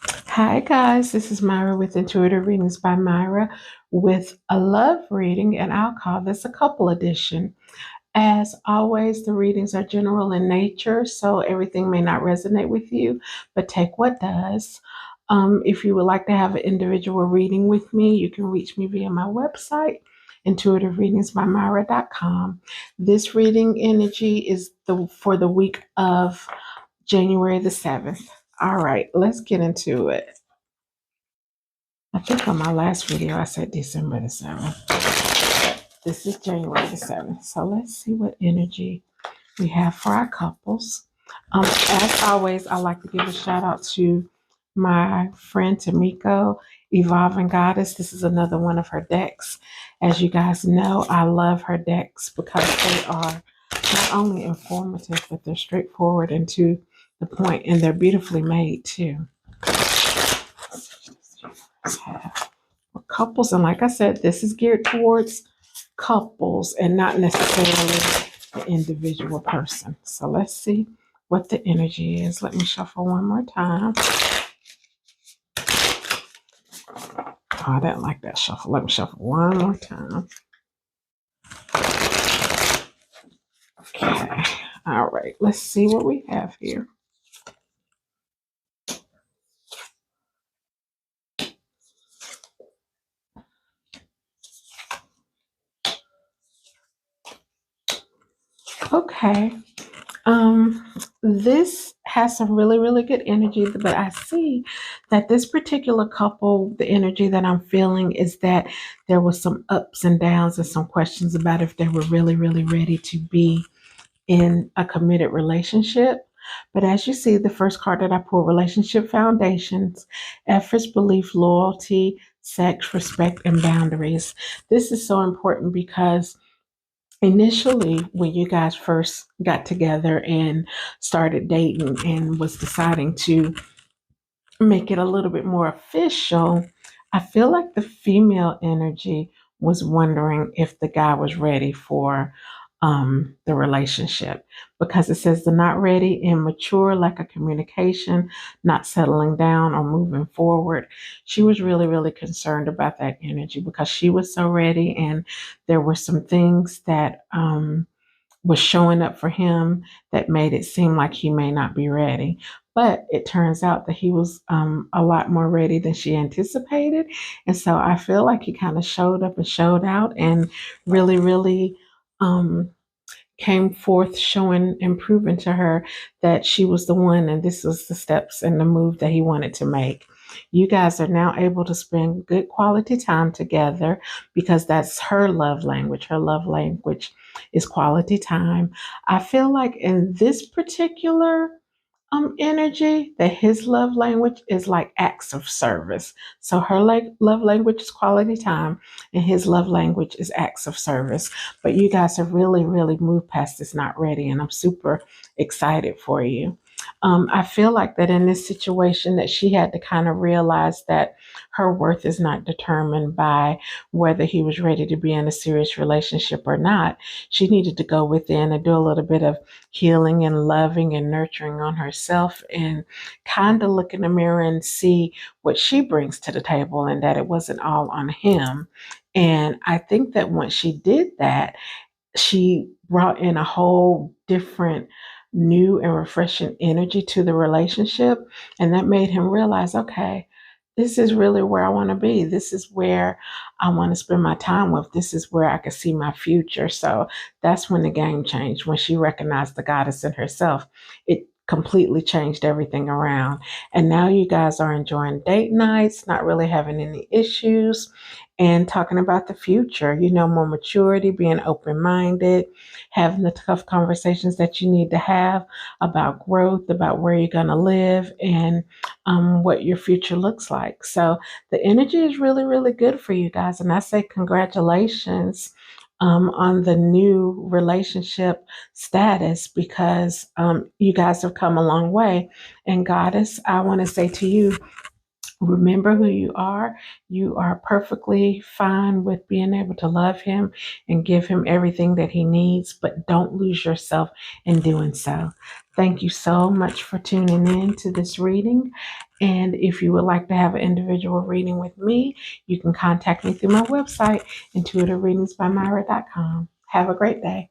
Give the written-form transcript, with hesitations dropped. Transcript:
Hi, guys. This is Myra with Intuitive Readings by Myra with a love reading, and I'll call this a couple edition. As always, the readings are general in nature, so everything may not resonate with you, but take what does. If you would like to have an individual reading with me, you can reach me via my website, intuitivereadingsbymyra.com. This reading energy is for the week of January the 7th. All right, let's get into it. I think on my last video I said December the 7th. This is January the 7th. So let's see what energy we have for our couples. As always, I like to give a shout out to my friend Tamiko, Evolving Goddess. This is another one of her decks. As you guys know, I love her decks because they are not only informative, but they're straightforward and to the point, and they're beautifully made too. For couples, and like I said, this is geared towards couples and not necessarily the individual person. So let's see what the energy is. Let me shuffle one more time. Oh, I didn't like that shuffle. Let me shuffle one more time. Okay. All right. Let's see what we have here. Okay. This has some really, really good energy, but I see that this particular couple, the energy that I'm feeling is that there was some ups and downs and some questions about if they were really, really ready to be in a committed relationship. But as you see, the first card that I pulled, relationship foundations, efforts, belief, loyalty, sex, respect, and boundaries. This is so important because initially when you guys first got together and started dating and was deciding to make it a little bit more official, I feel like the female energy was wondering if the guy was ready for the relationship because it says they're not ready, immature, lack of communication, not settling down or moving forward. She was really, really concerned about that energy because she was so ready, and there were some things that was showing up for him that made it seem like he may not be ready. But it turns out that he was a lot more ready than she anticipated. And so I feel like he kind of showed up and showed out and really, really um, came forth showing and proving to her that she was the one and this was the steps and the move that he wanted to make. You guys are now able to spend good quality time together because that's her love language. Her love language is quality time. I feel like in this particular energy that his love language is like acts of service. So her love language is quality time and his love language is acts of service. But you guys have really, really moved past this not ready, and I'm super excited for you. I feel like that in this situation that she had to kind of realize that her worth is not determined by whether he was ready to be in a serious relationship or not. She needed to go within and do a little bit of healing and loving and nurturing on herself and kind of look in the mirror and see what she brings to the table and that it wasn't all on him. And I think that once she did that, she brought in a whole different new and refreshing energy to the relationship. And that made him realize, okay, this is really where I want to be. This is where I want to spend my time with. This is where I can see my future. So that's when the game changed, when she recognized the goddess in herself. It completely changed everything around. And now you guys are enjoying date nights, not really having any issues, and talking about the future, more maturity, being open minded, having the tough conversations that you need to have about growth, about where you're going to live, and what your future looks like. So the energy is really, really good for you guys. And I say congratulations on the new relationship status because you guys have come a long way. And Goddess, I want to say to you, remember who you are. You are perfectly fine with being able to love him and give him everything that he needs, but don't lose yourself in doing so. Thank you so much for tuning in to this reading. And if you would like to have an individual reading with me, you can contact me through my website, intuitivereadingsbymyra.com. Have a great day.